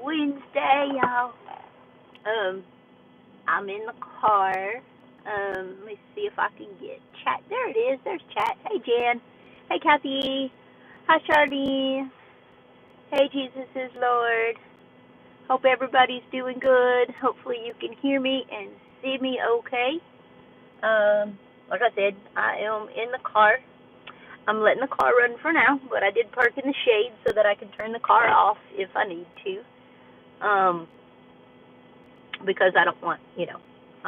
Wednesday, y'all. I'm in the car. Let me see if I can get chat. There it is. There's chat. Hey, Jan. Hey, Kathy. Hi, Charlene. Hey, Jesus is Lord. Hope everybody's doing good. Hopefully you can hear me and see me okay. Like I said, I am in the car. I'm letting the car run for now, but I did park in the shade so that I can turn the car off if I need to. Because I don't want, I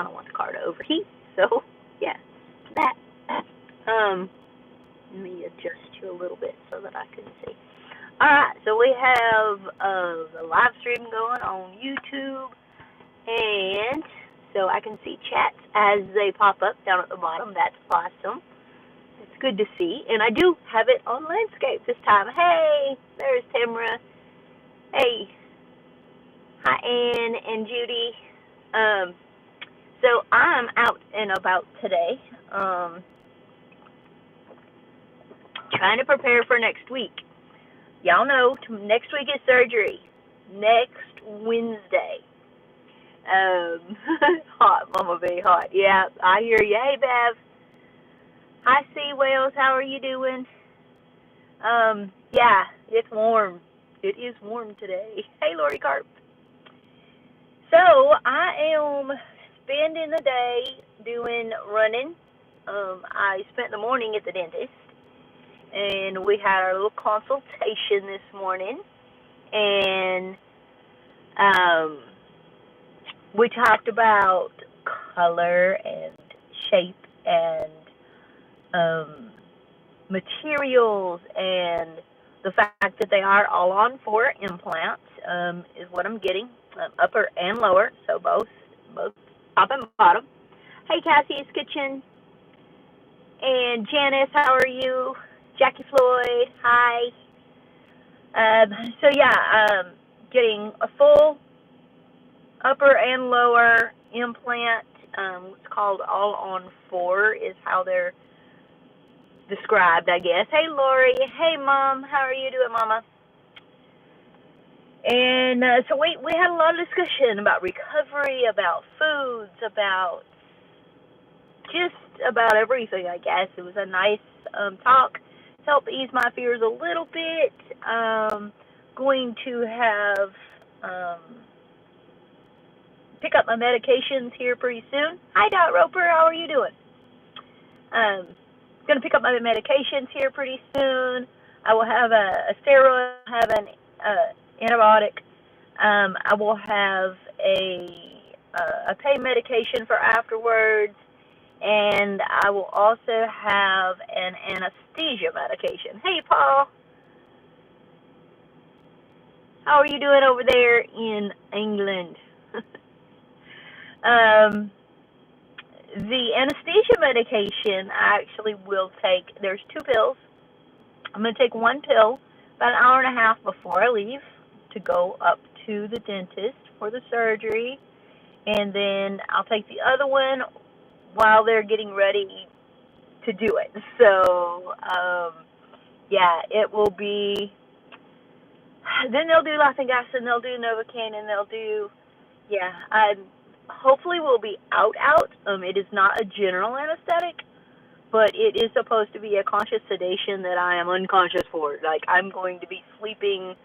don't want the car to overheat. So, yeah, that. Let me adjust you a little bit so that I can see. All right, so we have the live stream going on YouTube, and so I can see chats as they pop up down at the bottom. That's awesome. It's good to see, and I do have it on landscape this time. Hey, there's Tamara. Hey, hi Ann and Judy. So I'm out and about today, trying to prepare for next week. Y'all know next week is surgery. Next Wednesday. Hot, Mama B, hot. Yeah, I hear you. Hey, Bev. Hi, Sea Whales. How are you doing? Yeah, it's warm. It is warm today. Hey, Lori Carp. So I am spending the day doing running. I spent the morning at the dentist, and we had our little consultation this morning, and we talked about color and shape and materials, and the fact that they are all on 4 implants is what I'm getting, upper and lower, so both top and bottom. Hey, Cassie's Kitchen. And Janice, how are you? Jackie Floyd, hi. So yeah, getting a full upper and lower implant. It's called all on 4 is how they're described, I guess. Hey, Lori. Hey, Mom. How are you doing, Mama? And so we had a lot of discussion about recovery, about foods, about just about everything, I guess. It was a nice talk to help ease my fears a little bit. Going to have pick up my medications here pretty soon. Hi, Dot Roper. How are you doing? Going to pick up my medications here pretty soon. I will have a steroid, have an antibiotic. I will have a pain medication for afterwards, and I will also have an anesthesia medication. Hey, Paul. How are you doing over there in England? The anesthesia medication I actually will take. There's 2 pills. I'm going to take 1 pill about an hour and a half before I leave to go up to the dentist for the surgery, and then I'll take the other one while they're getting ready to do it. So, yeah, it will be, then they'll do Lafayette, and they'll do Novocaine, and they'll do, yeah, hopefully we'll be out. It is not a general anesthetic, but it is supposed to be a conscious sedation that I am unconscious for. Like, I'm going to be sleeping,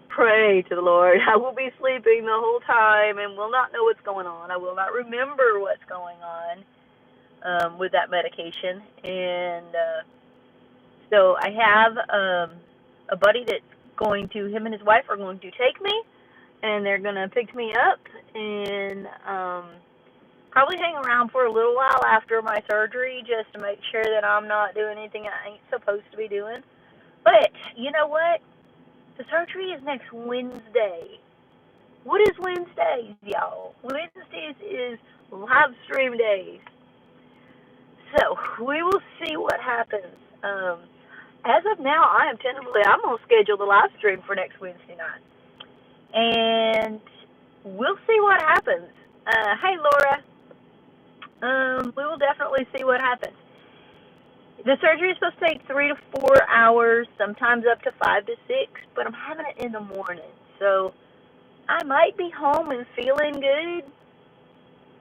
pray to the Lord, I will be sleeping the whole time and will not know what's going on. I will not remember what's going on with that medication. And so I have a buddy that's going to, him and his wife are going to take me, and they're going to pick me up and probably hang around for a little while after my surgery just to make sure that I'm not doing anything I ain't supposed to be doing. But you know what? The surgery is next Wednesday. What is Wednesdays, y'all? Wednesdays is live stream days. So we will see what happens. As of now, I'm going to schedule the live stream for next Wednesday night. And we'll see what happens. Hey, Laura. We will definitely see what happens. The surgery is supposed to take 3 to 4 hours, sometimes up to 5 to 6, but I'm having it in the morning. So I might be home and feeling good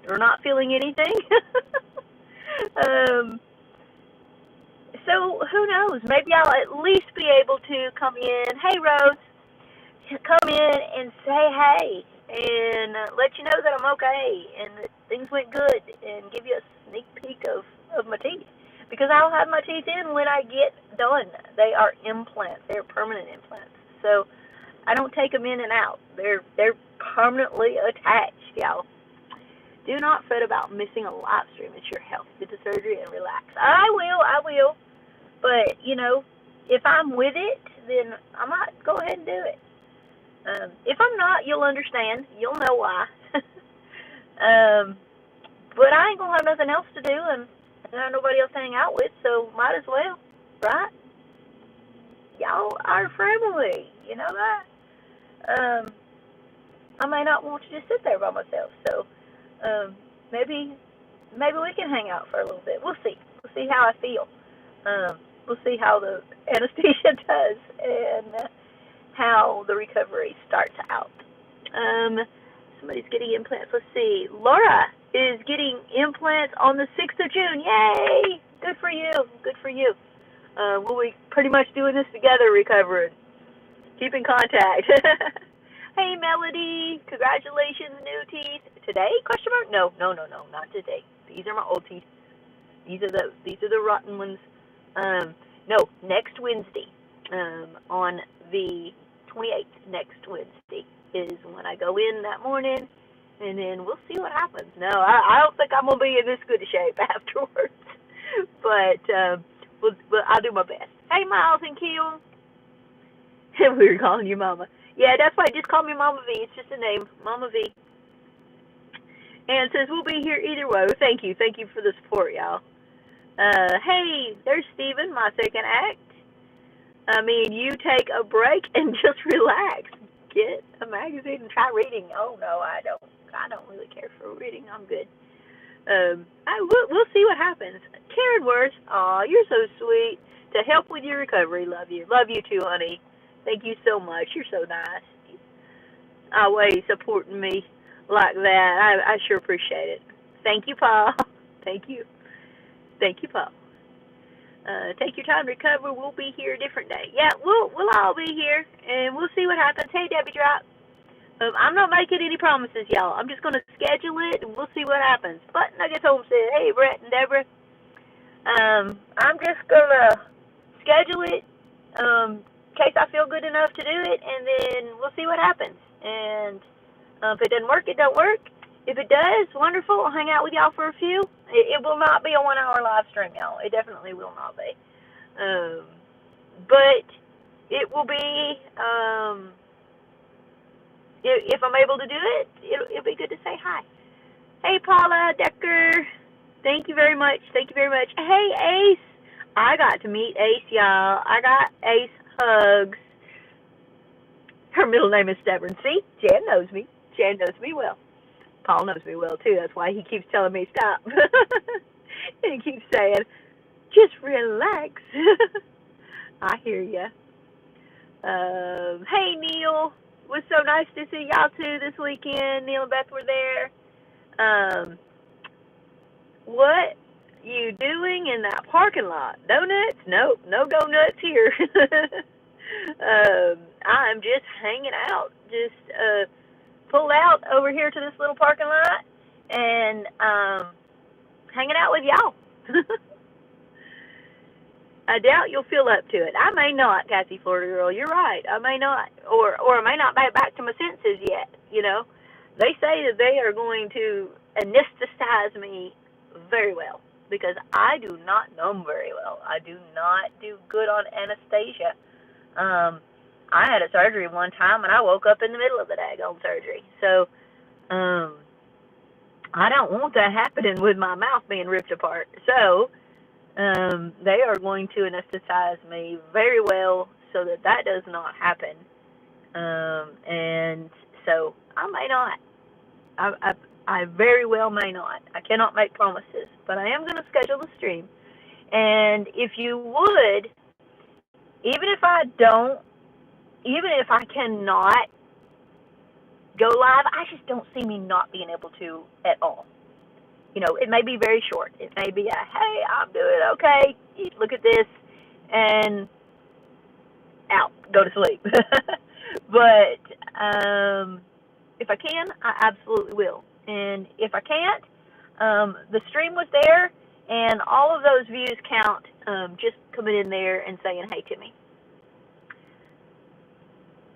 or not feeling anything. um, so who knows? Maybe I'll at least be able to come in. Hey, Rose, come in and say hey and let you know that I'm okay and that things went good and give you a sneak peek of my teeth. Because I'll have my teeth in when I get done. They are implants. They're permanent implants. So I don't take them in and out. They're permanently attached, y'all. Do not fret about missing a live stream. It's your health. Get the surgery and relax. I will. But, if I'm with it, then I might go ahead and do it. If I'm not, you'll understand. You'll know why. But I ain't going to have nothing else to do, and I have nobody else to hang out with, so might as well, right? Y'all are family. You know that? I may not want to just sit there by myself, so maybe we can hang out for a little bit. We'll see. We'll see how I feel. We'll see how the anesthesia does and how the recovery starts out. Somebody's getting implants. Let's see. Laura is getting implants on the 6th of June. Yay! Good for you. Good for you. We'll be pretty much doing this together, recovering. Keep in contact. Hey, Melody. Congratulations, new teeth. Today? Question mark? No, not today. These are my old teeth. These are the rotten ones. No, next Wednesday. On the 28th, next Wednesday is when I go in that morning, and then we'll see what happens. No, I don't think I'm gonna be in this good a shape afterwards, but I'll do my best. Hey, Miles and Keel. We were calling you Mama. Yeah, that's why. Just call me Mama V. It's just a name, Mama V. And says we'll be here either way. Well, thank you for the support, y'all. Hey, there's Steven, my second act. I mean, you take a break and just relax. Get a magazine and try reading. Oh no, I don't really care for reading. I'm good. We'll see what happens. Karen Worth, aw, you're so sweet. To help with your recovery, love you. Love you too, honey. Thank you so much. You're so nice. Always supporting me like that. I sure appreciate it. Thank you, Paul. Thank you, Paul. Take your time to recover. We'll be here a different day. Yeah, we'll all be here, and we'll see what happens. Hey, Debbie Drop. I'm not making any promises, y'all. I'm just going to schedule it, and we'll see what happens. But Nuggets Home said, hey, Brett and Deborah, I'm just going to schedule it in case I feel good enough to do it, and then we'll see what happens. And if it doesn't work, it don't work. If it does, wonderful. I'll hang out with y'all for a few. It will not be a 1 hour live stream, y'all. It definitely will not be. But it will be, if I'm able to do it, it'll be good to say hi. Hey, Paula Decker. Thank you very much. Hey, Ace. I got to meet Ace, y'all. I got Ace hugs. Her middle name is Stubborn. See? Jan knows me. Jan knows me well. Paul knows me well, too. That's why he keeps telling me stop. And he keeps saying, just relax. I hear ya. Hey, Neil. It was so nice to see y'all, too, this weekend. Neil and Beth were there. What you doing in that parking lot? Donuts? Nope, no go nuts here. I'm just hanging out. Just pulled out over here to this little parking lot and hanging out with y'all. I doubt you'll feel up to it. I may not, Kathy Florida Girl. You're right. I may not, or I may not be back to my senses yet. You know, they say that they are going to anesthetize me very well because I do not numb very well. I do not do good on anesthesia. I had a surgery one time and I woke up in the middle of the daggone surgery. So, I don't want that happening with my mouth being ripped apart. So, they are going to anesthetize me very well so that does not happen. And so I may not. I very well may not. I cannot make promises, but I am going to schedule the stream. And if you would, even if I cannot go live. I just don't see me not being able to at all. You know, it may be very short. It may be a, hey, I'm doing okay. Look at this, and out, go to sleep. But if I can, I absolutely will. And if I can't, the stream was there, and all of those views count, just coming in there and saying hey to me.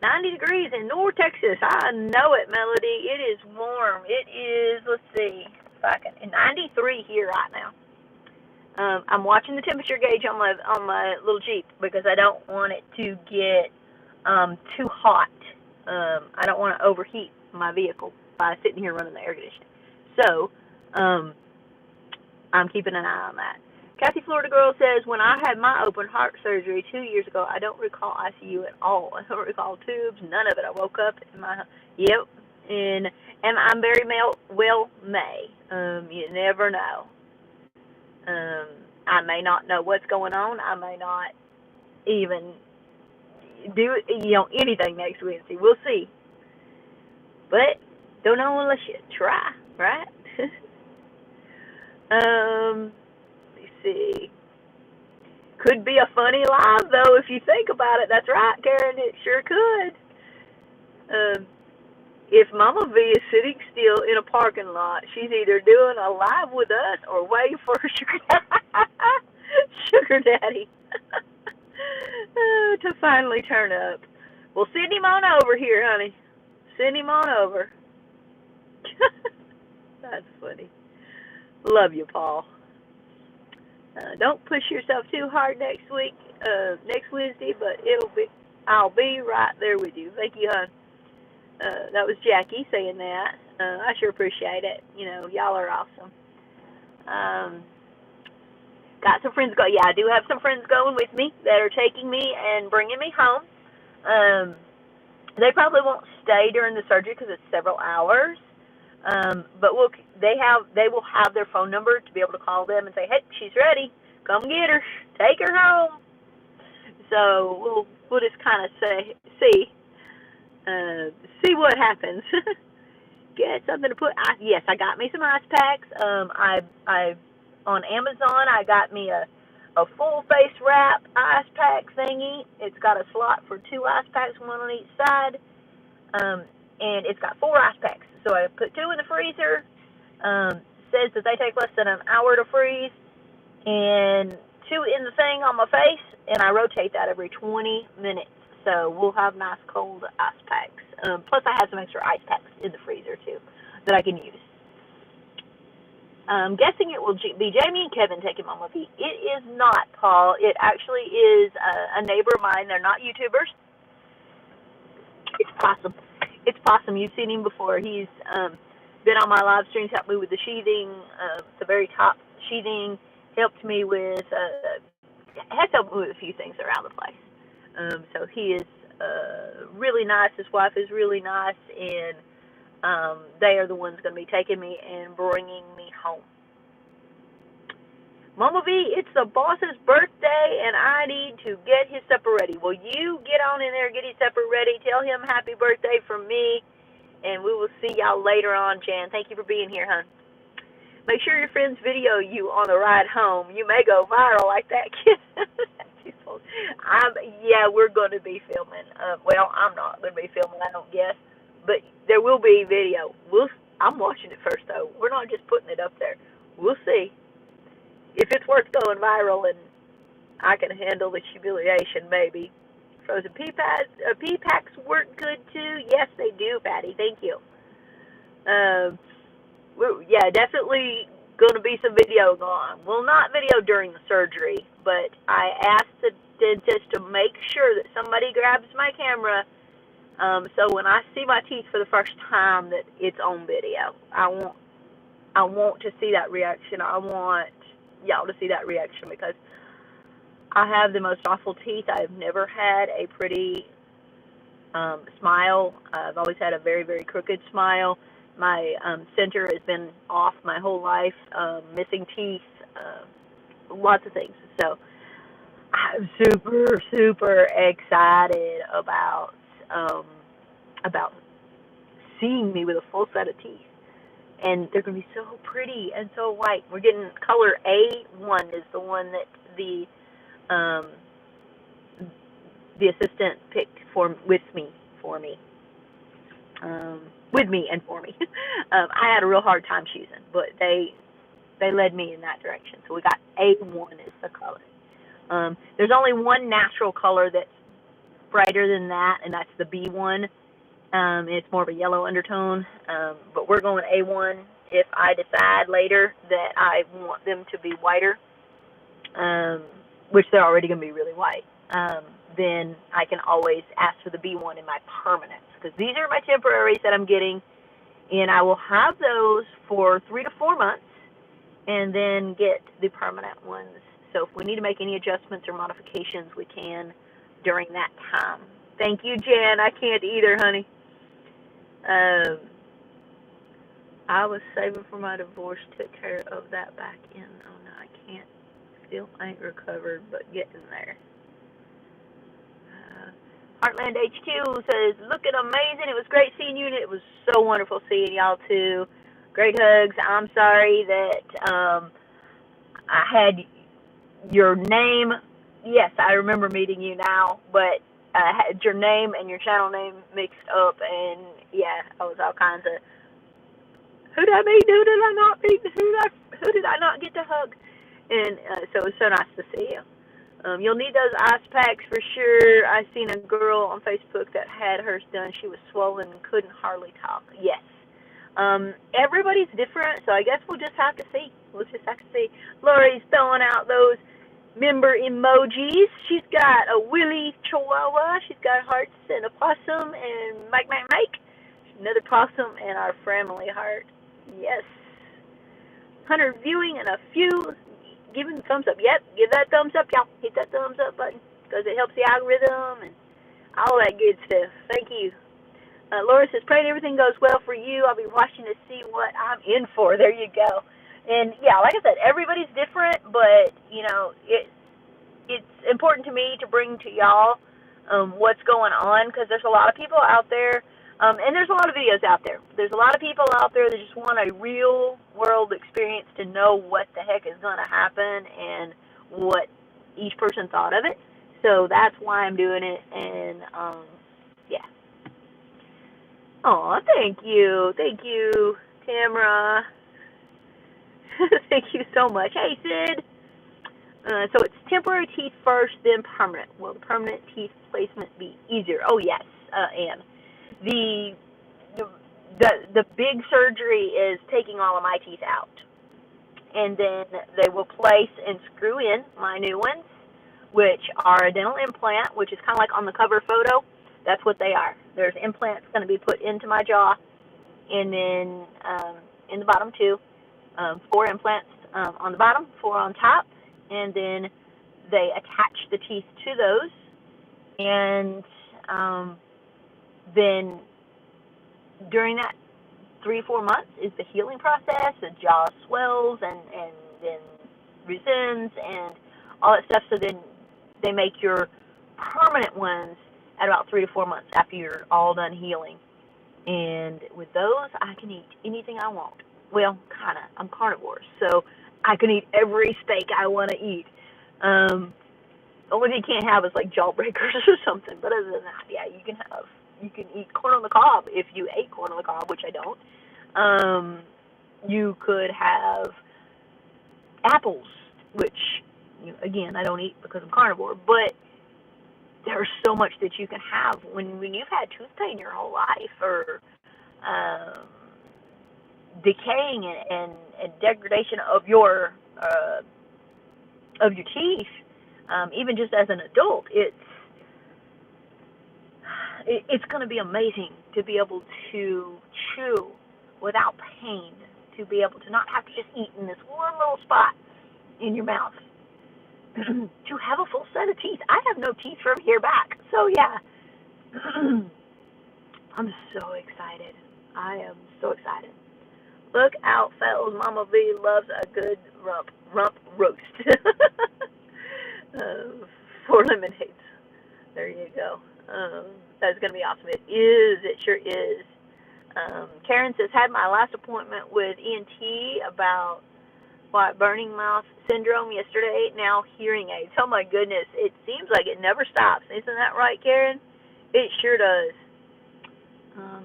90 degrees in North Texas. I know it, Melody. It is warm. It is, let's see, if I can, 93 here right now. I'm watching the temperature gauge on my little Jeep because I don't want it to get too hot. I don't want to overheat my vehicle by sitting here running the air conditioning. So I'm keeping an eye on that. Kathy Florida Girl says, when I had my open heart surgery 2 years ago, I don't recall ICU at all. I don't recall tubes, none of it. I woke up in my, yep, and I'm very well may. You never know. I may not know what's going on. I may not even do anything next Wednesday. We'll see. But don't know unless you try, right? Let's see. Could be a funny live though if you think about it. That's right, Karen. It sure could. If Mama V is sitting still in a parking lot, she's either doing a live with us or waiting for her sugar daddy to finally turn up. Well, send him on over here, honey. Send him on over. That's funny. Love you, Paul. Don't push yourself too hard next Wednesday, but I'll be right there with you. Thank you, hon. That was Jackie saying that. I sure appreciate it. Y'all are awesome. Got some friends yeah, I do have some friends going with me that are taking me and bringing me home. They probably won't stay during the surgery because it's several hours. But they will have their phone number to be able to call them and say, hey, she's ready. Come get her. Take her home. So we'll just kind of see what happens. Get something to put. Yes, I got me some ice packs. I on Amazon I got me a full face wrap ice pack thingy. It's got a slot for 2 ice packs, 1 on each side, and it's got 4 ice packs. So I put 2 in the freezer. Says that they take less than an hour to freeze, and 2 in the thing on my face, and I rotate that every 20 minutes. So we'll have nice cold ice packs. Plus I have some extra ice packs in the freezer too that I can use. I'm guessing it will be Jamie and Kevin taking Mama V. It is not, Paul. It actually is a neighbor of mine. They're not YouTubers. It's Possum. It's Possum. You've seen him before. He's been on my live streams, helped me with the sheathing, the very top sheathing, helped me with, has helped me with a few things around the place. So he is really nice. His wife is really nice, and they are the ones going to be taking me and bringing me home. Mama V, it's the boss's birthday, and I need to get his supper ready. Well, you get on in there, get his supper ready. Tell him happy birthday from me, and we will see y'all later on, Jan. Thank you for being here, hon. Make sure your friends video you on the ride home. You may go viral like that kid. Yeah, we're going to be filming. Well, I'm not going to be filming, I don't guess. But there will be video. I'm watching it first, though. We're not just putting it up there. We'll see. If it's worth going viral and I can handle the humiliation, maybe. Frozen pea packs work good, too. Yes, they do, Patty. Thank you. Yeah, definitely going to be some video going on. Well, not video during the surgery, but I asked the dentist to make sure that somebody grabs my camera so when I see my teeth for the first time that it's on video. I want to see that reaction. I want y'all to see that reaction because I have the most awful teeth. I've never had a pretty smile. I've always had a very, very crooked smile. My center has been off my whole life, missing teeth, lots of things. So I'm super, super excited about seeing me with a full set of teeth. And they're going to be so pretty and so white. We're getting color A1 is the one that um, the assistant picked with me for me. With me and for me. I had a real hard time choosing, but they led me in that direction. So we got A1 is the color. There's only one natural color that's brighter than that, and that's the B1. It's more of a yellow undertone, but we're going A1. If I decide later that I want them to be whiter, which they're already going to be really white, then I can always ask for the B1 in my permanents, because these are my temporaries that I'm getting, and I will have those for 3 to 4 months, and then get the permanent ones. So if we need to make any adjustments or modifications, we can during that time. Thank you, Jan. I can't either, honey. I was saving for my divorce, took care of that back in. Oh no, I can't. Still ain't recovered, but getting there. Heartland HQ says, looking amazing. It was great seeing you, and it was so wonderful seeing y'all too. Great hugs. I'm sorry that I had your name. Yes, I remember meeting you now, but I had your name and your channel name mixed up, and yeah, I was all kinds of, who did I meet? Who did I not meet? Who did I not get to hug? And so it was so nice to see you. You'll need those ice packs for sure. I seen a girl on Facebook that had hers done. She was swollen and couldn't hardly talk. Yes. Everybody's different, so I guess we'll just have to see. Lori's throwing out those member emojis. She's got a Willy Chihuahua. She's got hearts and a possum and Mike. Another possum and our family heart. Yes. 100 viewing and a few giving the thumbs up. Yep, give that thumbs up, y'all. Hit that thumbs up button because it helps the algorithm and all that good stuff. Thank you. Laura says, praying everything goes well for you. I'll be watching to see what I'm in for. There you go. And yeah, like I said, everybody's different, but you know, it's important to me to bring to y'all what's going on, because there's a lot of people out there, and there's a lot of videos out there. There's a lot of people out there that just want a real world experience to know what the heck is going to happen and what each person thought of it. So that's why I'm doing it, and yeah. Oh, thank you, Tamara. Thank you so much. Hey, Sid. So it's temporary teeth first, then permanent. Will the permanent teeth placement be easier? Oh yes, Anne. The big surgery is taking all of my teeth out, and then they will place and screw in my new ones, which are a dental implant, which is kind of like on the cover photo. That's what they are. There's implants going to be put into my jaw, and then in the bottom too. 4 implants on the bottom, 4 on top, and then they attach the teeth to those, and then during that 3-4 months is the healing process. The jaw swells and then rescinds and all that stuff. So then they make your permanent ones at about 3 to 4 months after you're all done healing. And with those, I can eat anything I want. Well, kind of. I'm carnivore, so I can eat every steak I want to eat. Only thing you can't have is like jawbreakers or something. But other than that, yeah, you can eat corn on the cob if you ate corn on the cob, which I don't. You could have apples, which again I don't eat because I'm carnivore. But there's so much that you can have when you've had tooth pain your whole life, or decaying and degradation of your teeth, even just as an adult, it's going to be amazing to be able to chew without pain, to be able to not have to just eat in this one little spot in your mouth, to have a full set of teeth. I have no teeth from here back, so yeah. I'm so excited. I am so excited. Look out, fellas. Mama V loves a good rump roast. 4 lemonades. There you go. That's going to be awesome. It is. It sure is. Karen says, had my last appointment with ENT about burning mouth syndrome yesterday. Now hearing aids. Oh my goodness, it seems like it never stops. Isn't that right, Karen? It sure does.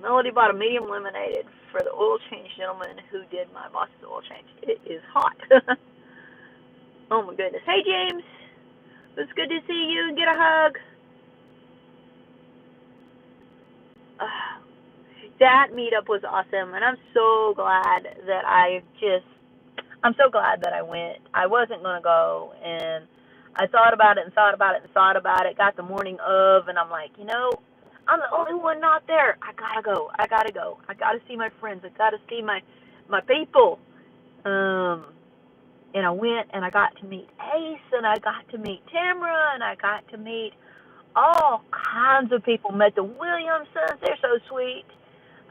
Melody bought a medium lemonade for the oil change gentleman who did my boss's oil change. It is hot. Oh my goodness. Hey James, it's good to see you and get a hug. That meetup was awesome, and I'm so glad that I'm so glad that I went. I wasn't going to go, and I thought about it and thought about it and thought about it, got the morning of, and I'm like, I'm the only one not there. I gotta go. I gotta see my friends. I gotta see my people. And I went, and I got to meet Ace, and I got to meet Tamara, and I got to meet all kinds of people. Met the Williamsons. They're so sweet.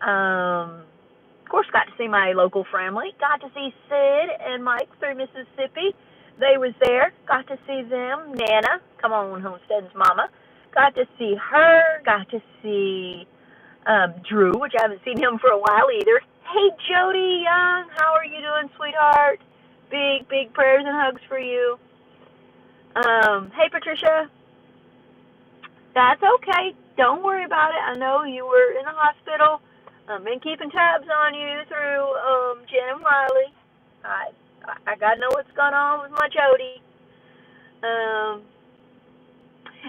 Of course, got to see my local family. Got to see Sid and Mike through Mississippi. They was there. Got to see them. Nana, come on, Homestead's mama. Got to see her. Got to see Drew, which I haven't seen him for a while either. Hey, Jody Young, how are you doing, sweetheart? Big prayers and hugs for you. Hey, Patricia. That's okay. Don't worry about it. I know you were in the hospital. Been keeping tabs on you through Jen and Wiley. I gotta know what's going on with my Jody. And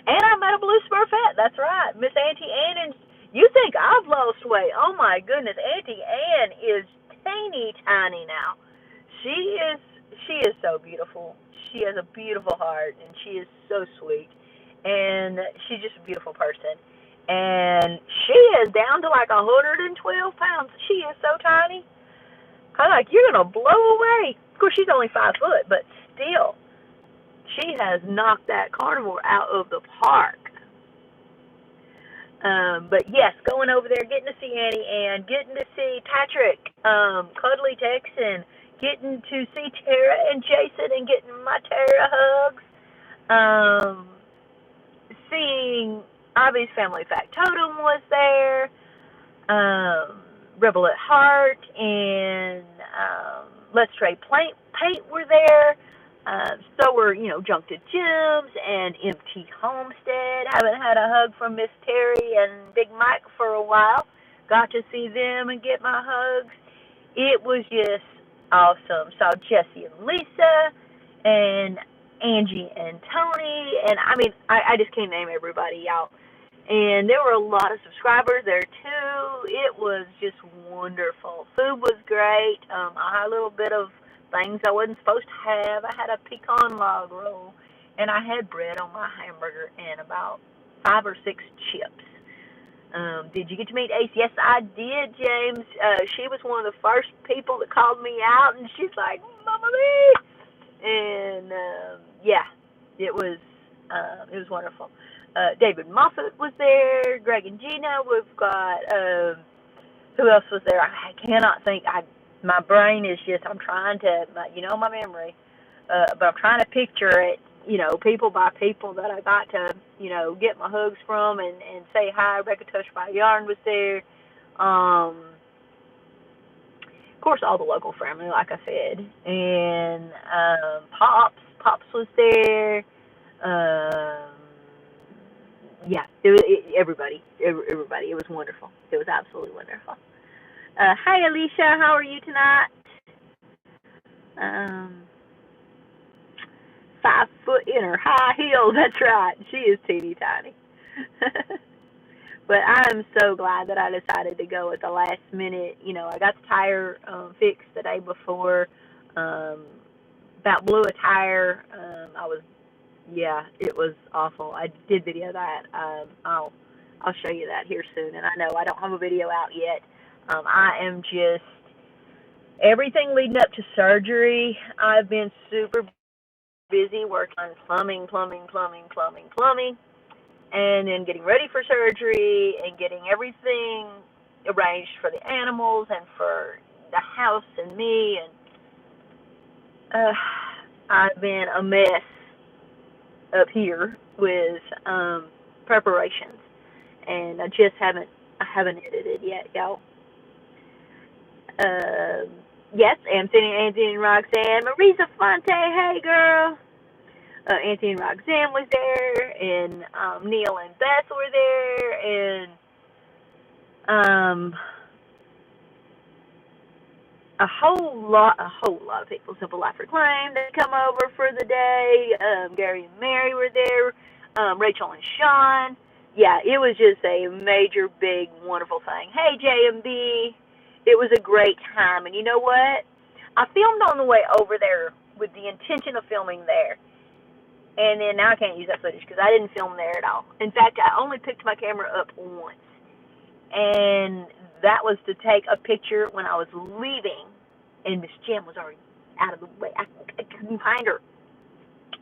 I met a blue Smurfette. That's right, Miss Auntie Ann. And you think I've lost weight? Oh my goodness, Auntie Ann is teeny tiny now. She is so beautiful. She has a beautiful heart, and she is so sweet, and she's just a beautiful person. And she is down to like 112 pounds. She is so tiny. I'm like, you're gonna blow away. Of course, she's only 5 foot, but still, she has knocked that carnivore out of the park. But yes, going over there, getting to see Annie Ann, getting to see Patrick, Cuddly Texan, getting to see Tara and Jason, and getting my Tara hugs. Seeing Ivy's Family Factotum was there. Rebel at Heart and Let's Trade Paint were there. So were, Junked Gems and MT Homestead. Haven't had a hug from Miss Terry and Big Mike for a while. Got to see them and get my hugs. It was just awesome. Saw Jesse and Lisa and Angie and Tony. And I just can't name everybody out. And there were a lot of subscribers there too. It was just wonderful. Food was great. I had a little bit of things I wasn't supposed to have. I had a pecan log roll, and I had bread on my hamburger and about 5 or 6 chips. Did you get to meet Ace? Yes, I did, James. She was one of the first people that called me out, and she's like, Mama Lee! And yeah, it was wonderful. David Moffat was there. Greg and Gina. We've got who else was there? I cannot think. My brain is just, I'm trying to, my memory, but I'm trying to picture it, people by people that I got to, get my hugs from and say hi. Rebecca Tush by Yarn was there. Of course, all the local family, like I said. And Pops was there. Yeah, everybody. It was wonderful. It was absolutely wonderful. Hi, Alicia. How are you tonight? 5 foot in her high heels. That's right. She is teeny tiny. But I'm so glad that I decided to go at the last minute. I got the tire fixed the day before. About blew a tire. It was awful. I did video that. I'll show you that here soon. And I know I don't have a video out yet. I am just, everything leading up to surgery, I've been super busy working on plumbing, and then getting ready for surgery and getting everything arranged for the animals and for the house and me. And I've been a mess up here with preparations, and I haven't edited yet, y'all. Yes, Anthony and Roxanne. Marisa Fonte, hey girl. Anthony and Roxanne was there, and Neil and Beth were there, and um, a whole lot of people. Simple Life Reclaimed, they come over for the day. Gary and Mary were there. Rachel and Sean. Yeah, it was just a major, big, wonderful thing. Hey, JMB. It was a great time. And you know what? I filmed on the way over there with the intention of filming there. And then now I can't use that footage because I didn't film there at all. In fact, I only picked my camera up once. And that was to take a picture when I was leaving, and Miss Jim was already out of the way. I couldn't find her,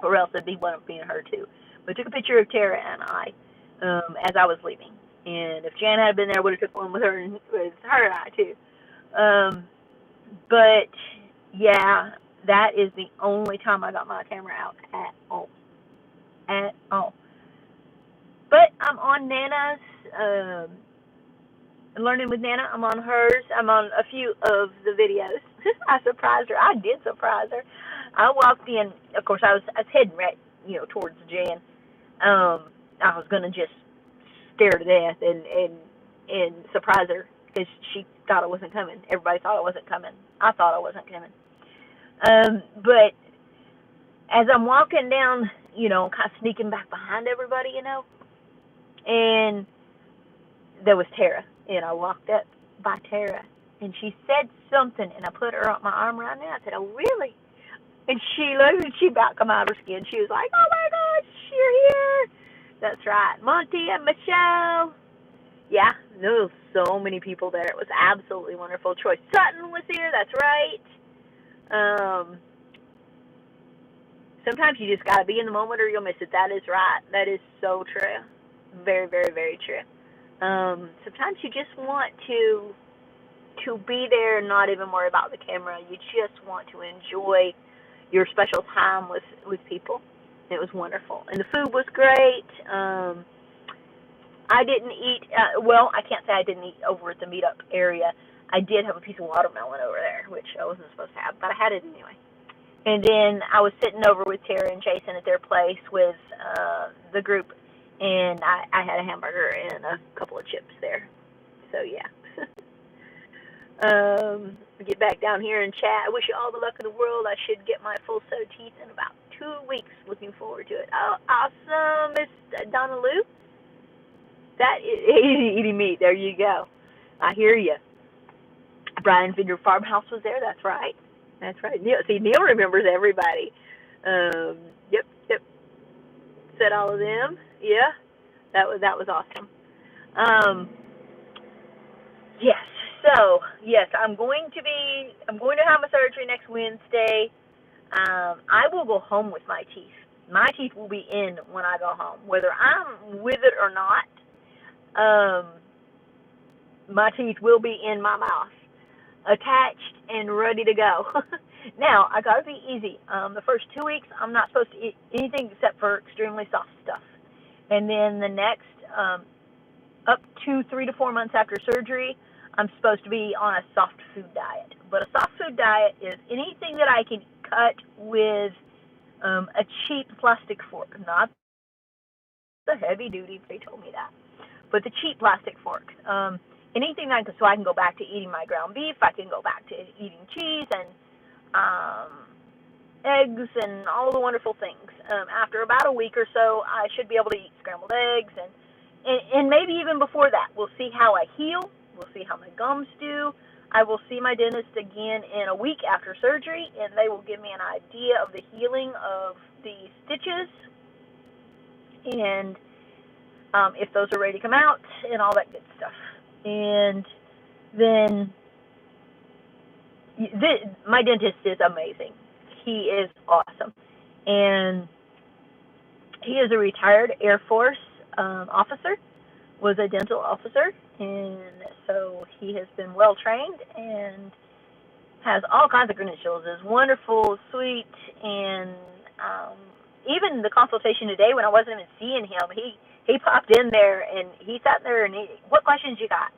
or else it'd be one of being her too. But I took a picture of Tara and I as I was leaving. And if Jan had been there, I would have took one with her and I too. But yeah, that is the only time I got my camera out at all. At all. But I'm on Nana's. Learning with Nana. I'm on hers. I'm on a few of the videos. I surprised her. I did surprise her. I walked in. Of course, I was heading right, towards Jan. I was gonna just stare to death and surprise her because she thought I wasn't coming. Everybody thought I wasn't coming. I thought I wasn't coming. But as I'm walking down, kind of sneaking back behind everybody, and there was Tara. And I walked up by Tara, and she said something, and I put my arm around her. I said, "Oh, really?" And she looked, and she about come out of her skin. She was like, "Oh my gosh, you're here!" That's right, Monty and Michelle. Yeah, there was so many people there. It was absolutely wonderful. Troy Sutton was here. That's right. Sometimes you just gotta be in the moment, or you'll miss it. That is right. That is so true. Very, very, very true. Sometimes you just want to be there and not even worry about the camera. You just want to enjoy your special time with people. It was wonderful. And the food was great. I didn't eat, I can't say I didn't eat over at the meetup area. I did have a piece of watermelon over there, which I wasn't supposed to have, but I had it anyway. And then I was sitting over with Tara and Jason at their place with the group, and I had a hamburger and a couple of chips there. So, yeah. Get back down here and chat. I wish you all the luck in the world. I should get my full set of teeth in about 2 weeks. Looking forward to it. Oh, awesome, Miss Donna Lou. That is eating meat. There you go. I hear you. Brian Vineyard Farmhouse was there. That's right. That's right. Neil remembers everybody. Yep. Said all of them. Yeah. That was awesome. Yes. So, yes, I'm going to have my surgery next Wednesday. I will go home with my teeth. My teeth will be in when I go home, whether I'm with it or not. My teeth will be in my mouth, attached and ready to go. Now, I gotta be easy. The first 2 weeks, I'm not supposed to eat anything except for extremely soft stuff. And then the next, up to 3 to 4 months after surgery, I'm supposed to be on a soft food diet. But a soft food diet is anything that I can cut with a cheap plastic fork, not the heavy duty, they told me that, but the cheap plastic fork. Anything so I can go back to eating my ground beef, I can go back to eating cheese and eggs and all the wonderful things. After about a week or so, I should be able to eat scrambled eggs, and maybe even before that. We'll see how I heal. We'll see how my gums do. I will see my dentist again in a week after surgery, and they will give me an idea of the healing of the stitches and if those are ready to come out and all that good stuff. And then my dentist is amazing. He is awesome. And he is a retired Air Force officer, was a dental officer, and so he has been well trained and has all kinds of credentials. Is wonderful, sweet, and even the consultation today when I wasn't even seeing him, he popped in there and he sat there and what questions you got?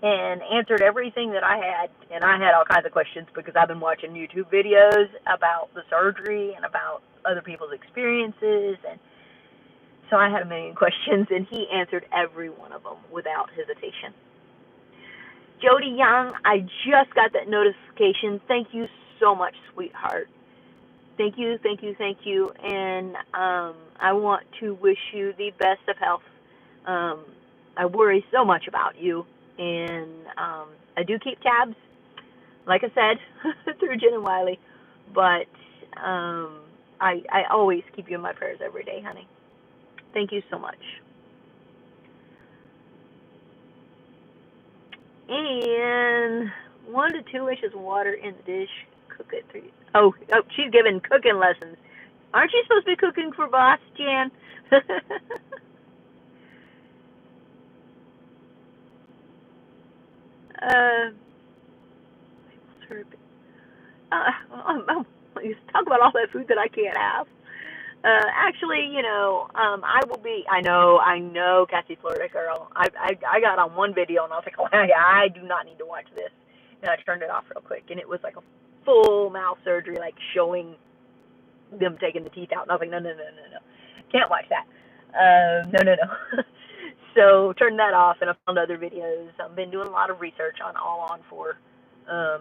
and answered everything that I had. And I had all kinds of questions because I've been watching YouTube videos about the surgery and about other people's experiences. And so I had a million questions, and he answered every one of them without hesitation. Jody Young, I just got that notification. Thank you so much, sweetheart. Thank you, thank you, thank you. And I want to wish you the best of health. I worry so much about you, and I do keep tabs, like I said, through Jen and Wiley, but I always keep you in my prayers every day, honey. Thank you so much. And 1 to 2 inches of water in the dish. Cook it 3. Oh, she's giving cooking lessons. Aren't you supposed to be cooking for boss, Jan? Talk about all that food that I can't have. Actually, I will be. I know, Cassie, Florida girl. I got on one video and I was like, oh, I do not need to watch this, and I turned it off real quick, and it was like a full mouth surgery, like showing them taking the teeth out, and I was like, no, can't watch that. No. So turned that off, and I found other videos. I've been doing a lot of research on All-on-4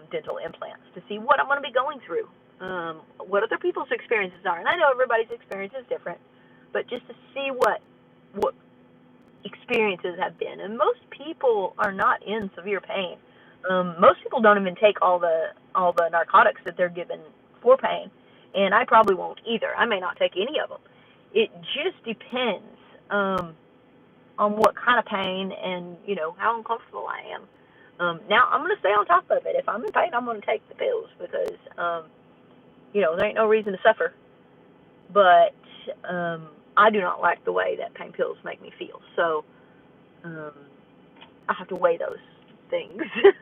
dental implants to see what I'm going to be going through. What other people's experiences are, and I know everybody's experience is different, but just to see what experiences have been. And most people are not in severe pain. Most people don't even take all the narcotics that they're given for pain, and I probably won't either. I may not take any of them. It just depends on what kind of pain and how uncomfortable I am. Now I'm going to stay on top of it. If I'm in pain, I'm going to take the pills because there ain't no reason to suffer. But I do not like the way that pain pills make me feel. So I have to weigh those things.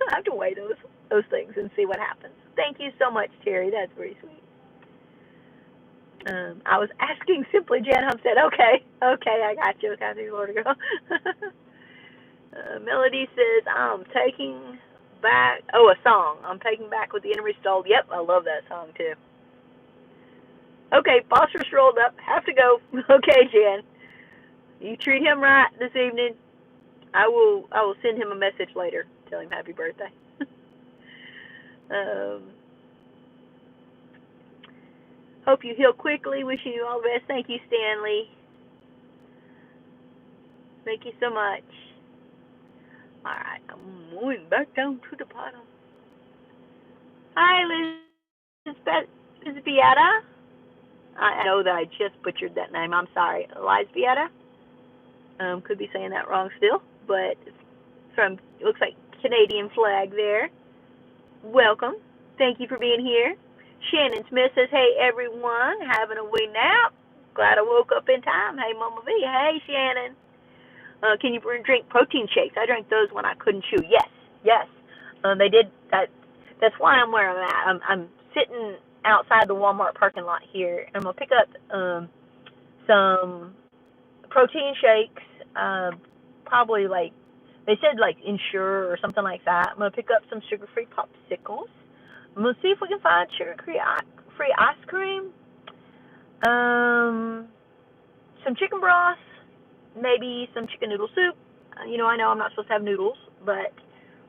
I have to weigh those things and see what happens. Thank you so much, Terry. That's very sweet. I was asking simply, Jan Homestead. Okay, I got you, Kathy, Florida girl. Melody says, I'm taking back. Oh, a song. I'm taking back what the enemy stole. Yep, I love that song too. Okay, Foster's rolled up. Have to go. Okay, Jan. You treat him right this evening. I will send him a message later. Tell him happy birthday. Hope you heal quickly. Wishing you all the best. Thank you, Stanley. Thank you so much. All right, I'm moving back down to the bottom. Hi, Liz Beata. I know that I just butchered that name. I'm sorry. Liz Beata. Could be saying that wrong still, but it's from, it looks like Canadian flag there. Welcome. Thank you for being here. Shannon Smith says, hey, everyone, having a wee nap. Glad I woke up in time. Hey, Mama V. Hey, Shannon. Can you drink protein shakes? I drank those when I couldn't chew. Yes. They did that. That's why I'm where I'm at. I'm sitting outside the Walmart parking lot here. I'm going to pick up some protein shakes, probably like, they said like Ensure or something like that. I'm going to pick up some sugar-free popsicles. I'm going to see if we can find sugar-free ice cream. Some chicken broth, maybe some chicken noodle soup. I know I'm not supposed to have noodles, but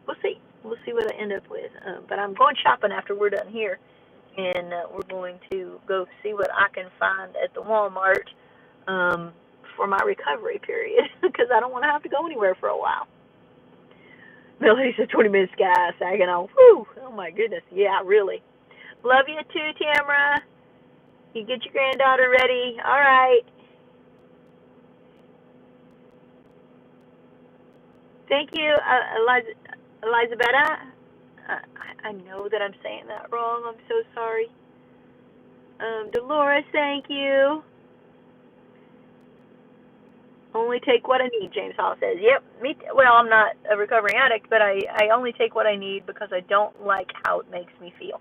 we'll see. We'll see what I end up with. But I'm going shopping after we're done here, and we're going to go see what I can find at the Walmart for my recovery period, because I don't want to have to go anywhere for a while. Melody said 20 minutes sky sagging on. Whew, oh my goodness. Yeah, really. Love you too, Tamara. You get your granddaughter ready. All right. Thank you, Elizabeth. I know that I'm saying that wrong. I'm so sorry. Dolores, thank you. Only take what I need, James Hall says. Yep, well, I'm not a recovering addict, but I only take what I need because I don't like how it makes me feel.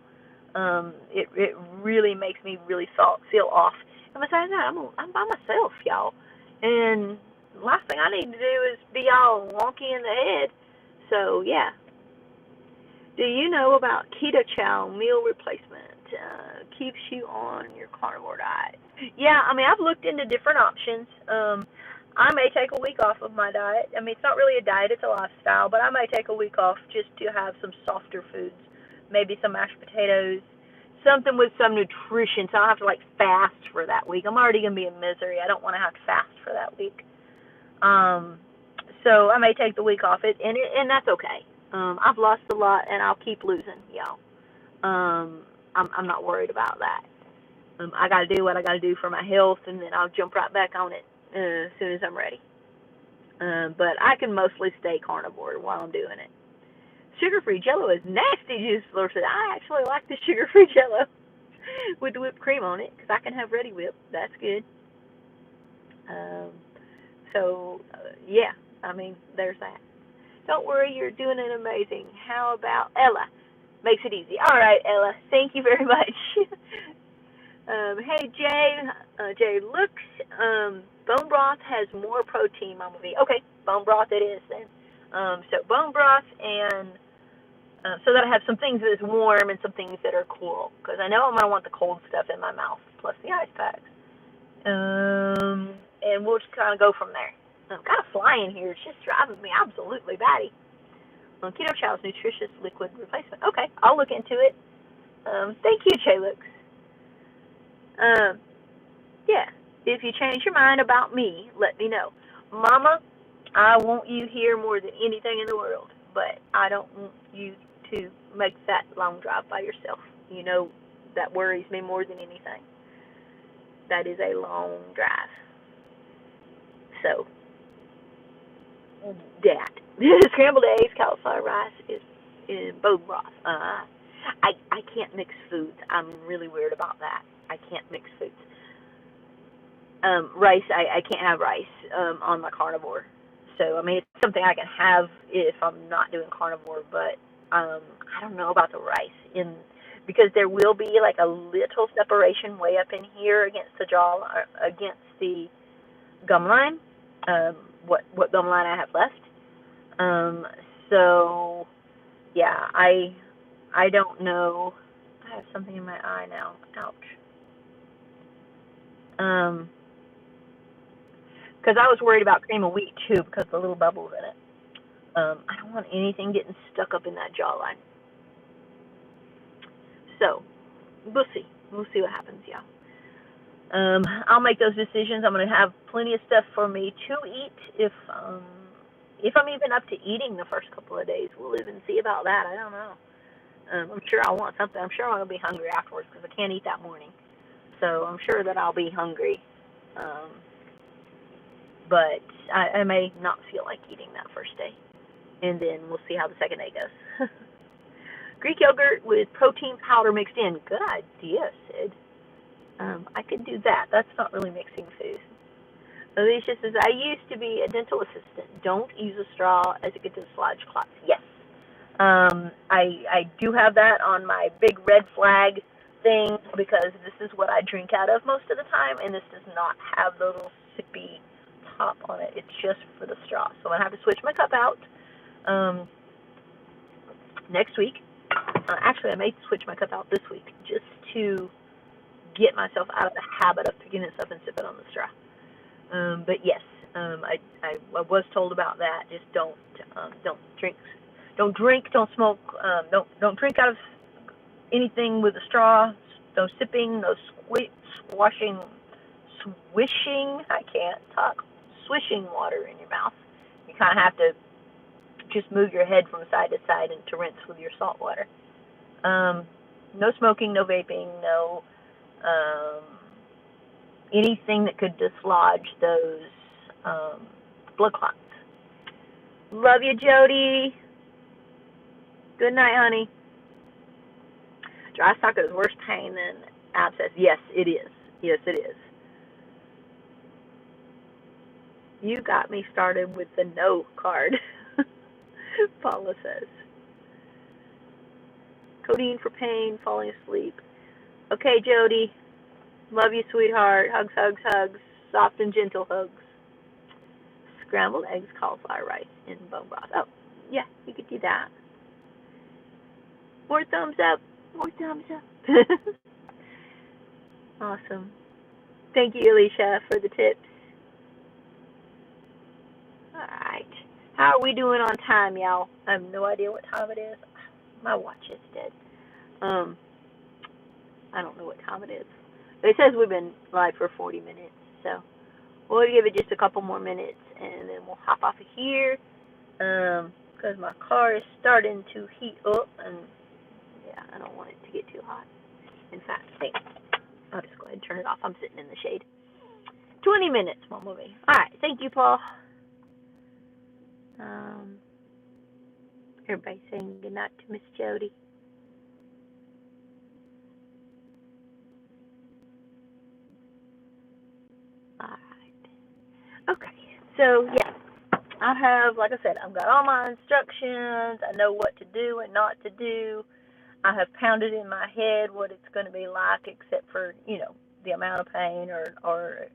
It really makes me really feel off. And besides that, I'm by myself, y'all. And the last thing I need to do is be all wonky in the head. So, yeah. Do you know about Keto Chow meal replacement? Keeps you on your carnivore diet. Yeah, I mean, I've looked into different options. I may take a week off of my diet. I mean, it's not really a diet, it's a lifestyle, but I may take a week off just to have some softer foods. Maybe some mashed potatoes, something with some nutrition, so I don't have to, like, fast for that week. I'm already going to be in misery. I don't want to have to fast for that week. So I may take the week off, and that's okay. I've lost a lot, and I'll keep losing, y'all. I'm not worried about that. I got to do what I got to do for my health, and then I'll jump right back on it as soon as I'm ready. But I can mostly stay carnivore while I'm doing it. Sugar-free Jello is nasty, Juice Flor said. I actually like the sugar-free Jello with the whipped cream on it because I can have Ready Whip. That's good. Yeah, I mean, there's that. Don't worry, you're doing it amazing. How about Ella? Makes it easy. All right, Ella. Thank you very much. Hey, Jay looks, bone broth has more protein, Mama V. Okay, bone broth it is then. So bone broth and so that I have some things that is warm and some things that are cool. Because I know I'm going to want the cold stuff in my mouth, plus the ice packs. And we'll just kind of go from there. I'm kind of flying here. It's just driving me absolutely batty. Keto Chow's nutritious liquid replacement. Okay, I'll look into it. Thank you, Chaylux. Yeah, if you change your mind about me, let me know. Mama, I want you here more than anything in the world, but I don't want you to make that long drive by yourself. You know, that worries me more than anything. That is a long drive. So, that. Scrambled eggs, cauliflower rice is bone broth. I can't mix foods. I'm really weird about that. I can't mix foods. Rice, I can't have rice on my carnivore. So, I mean, it's something I can have if I'm not doing carnivore, but I don't know about the rice because there will be like a little separation way up in here against the jaw, against the gum line, what gum line I have left. So, yeah, I don't know. I have something in my eye now. Ouch. Because I was worried about cream of wheat too, because of the little bubbles in it. I don't want anything getting stuck up in that jawline. So, we'll see. We'll see what happens, yeah. I'll make those decisions. I'm going to have plenty of stuff for me to eat if I'm even up to eating the first couple of days. We'll even see about that. I don't know. I'm sure I'll want something. I'm sure I'll be hungry afterwards because I can't eat that morning. So I'm sure that I'll be hungry. But I may not feel like eating that first day. And then we'll see how the second day goes. Greek yogurt with protein powder mixed in. Good idea, Sid. I could do that. That's not really mixing food. Alicia says, I used to be a dental assistant. Don't use a straw as it could dislodge clots. Yes. I do have that on my big red flag thing because this is what I drink out of most of the time, and this does not have the little sippy top on it. It's just for the straw. So I'm going to have to switch my cup out next week. Actually, I may switch my cup out this week just to get myself out of the habit of picking this up and sipping on the straw. But yes, I was told about that. Just don't drink, don't smoke, don't drink out of anything with a straw. No sipping, no swishing. I can't talk. Swishing water in your mouth. You kind of have to just move your head from side to side and to rinse with your salt water. No smoking, no vaping, no anything that could dislodge those blood clots. Love you, Jody. Good night, honey. Dry socket is worse pain than abscess. Yes, it is. Yes, it is. You got me started with the no card, Paula says. Codeine for pain, falling asleep. Okay, Jody. Love you, sweetheart. Hugs, hugs, hugs. Soft and gentle hugs. Scrambled eggs, cauliflower rice in bone broth. Oh, Yeah, you could do that. More thumbs up. More thumbs up. Awesome. Thank you, Alicia, for the tips. All right. How are we doing on time, y'all? I have no idea what time it is. My watch is dead. I don't know what time it is. It says we've been live for 40 minutes, so we'll give it just a couple more minutes, and then we'll hop off of here. Because my car is starting to heat up, and yeah, I don't want it to get too hot. In fact, hey, I'll just go ahead and turn it off. I'm sitting in the shade. 20 minutes, Mama V. All right, thank you, Paul. Everybody saying goodnight to Miss Jody. All right. Okay, so yeah, I have, like I said, I've got all my instructions. I know what to do and not to do. I have pounded in my head what it's going to be like, except for, the amount of pain or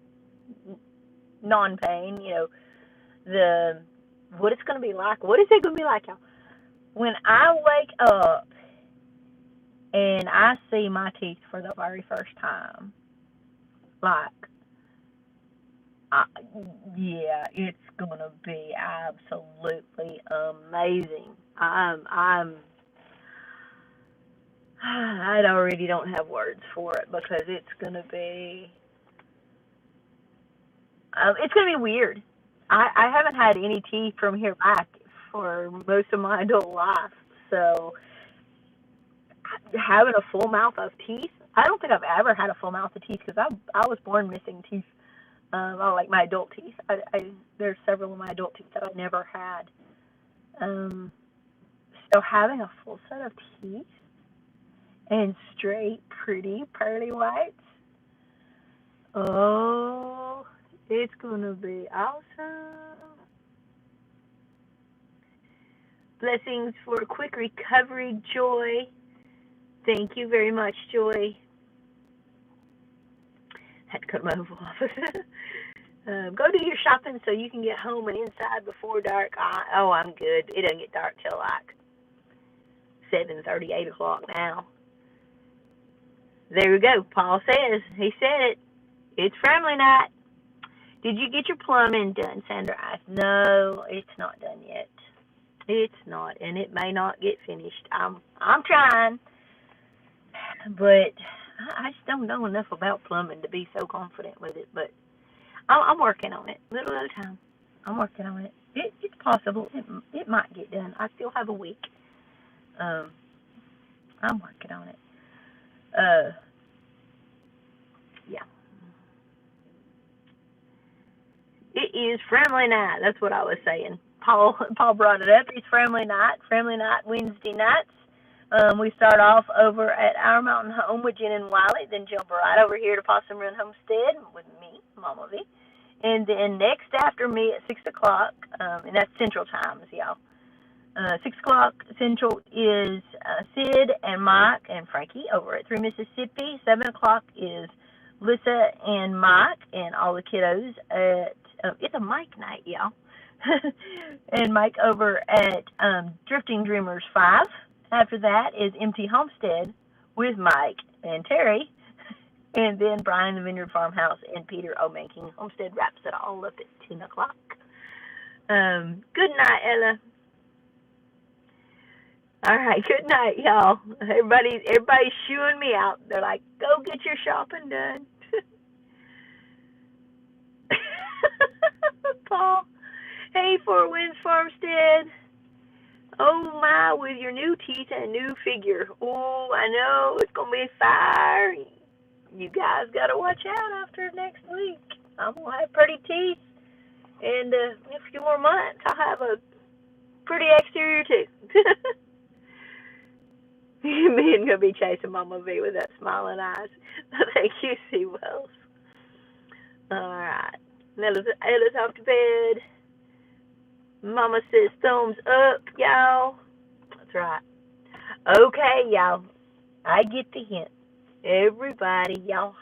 non-pain, what it's going to be like. What is it going to be like, y'all? When I wake up and I see my teeth for the very first time, yeah, it's going to be absolutely amazing. I already don't have words for it because it's gonna be weird. I haven't had any teeth from here back for most of my adult life, so having a full mouth of teeth, I don't think I've ever had a full mouth of teeth because I was born missing teeth. Like my adult teeth. There's several of my adult teeth that I never had. So having a full set of teeth and straight, pretty, pearly whites. Oh, it's gonna be awesome. Blessings for a quick recovery, Joy. Thank you very much, Joy. Had to cut my Oval Office. Go do your shopping so you can get home and inside before dark. I'm good. It doesn't get dark till like 7:30, 8 o'clock now. There we go. Paul says. He said it. It's family night. Did you get your plumbing done, Sandra? No, it's not done yet. It's not, and it may not get finished. I'm trying, but I just don't know enough about plumbing to be so confident with it. But I'm working on it, little at a time. I'm working on it. It's possible. It might get done. I still have a week. I'm working on it. Yeah. It is family night. That's what I was saying. Paul brought it up. It's family night Wednesday nights. We start off over at Our Mountain Home with Jen and Wiley, then jump right over here to Possum Run Homestead with me, Mama V. And then next after me at 6 o'clock, and that's Central Times, y'all. 6 o'clock Central is Sid and Mike and Frankie over at 3 Mississippi. 7 o'clock is Lissa and Mike and all the kiddos at, it's a Mike night, y'all. And Mike over at Drifting Dreamers 5. After that is Empty Homestead with Mike and Terry. And then Brian the Vineyard Farmhouse and Peter O'Manking Homestead wraps it all up at 10 o'clock. Good night, Ella. All right, good night, y'all. Everybody's shooing me out. They're like, go get your shopping done. Paul. Hey, Fort Winds Farmstead. Oh my, with your new teeth and new figure. Oh, I know, it's going to be fire. You guys got to watch out after next week. I'm going to have pretty teeth. And in a few more months, I'll have a pretty exterior too. Me and going to be chasing Mama V with that smiling eyes. Thank you, C. Wells. All right. Ella's off to bed. Mama says thumbs up, y'all. That's right. Okay, y'all. I get the hint. Everybody, y'all,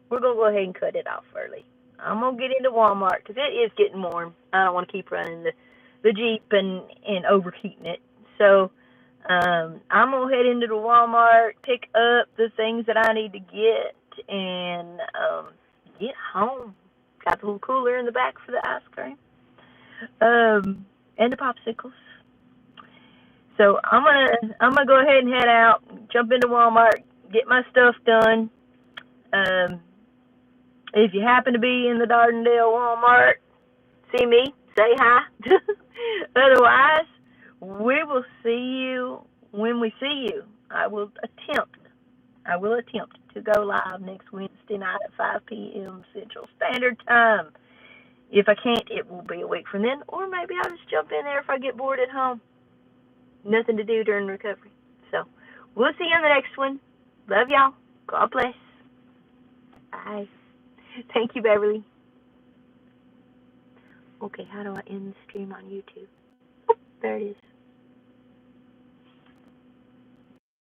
we're going to go ahead and cut it off early. I'm going to get into Walmart because it is getting warm. I don't want to keep running the Jeep and overheating it. So I'm gonna head into the Walmart, pick up the things that I need to get, and get home. Got the little cooler in the back for the ice cream, and the popsicles. So I'm gonna go ahead and head out, jump into Walmart, get my stuff done. Um, if you happen to be in the Dardendale Walmart, see me, say hi. Otherwise, we will see you when we see you. I will attempt to go live next Wednesday night at 5 p.m. Central Standard Time. If I can't, it will be a week from then, or maybe I'll just jump in there if I get bored at home. Nothing to do during recovery. So, we'll see you on the next one. Love y'all. God bless. Bye. Thank you, Beverly. Okay, how do I end the stream on YouTube? Oh, there it is.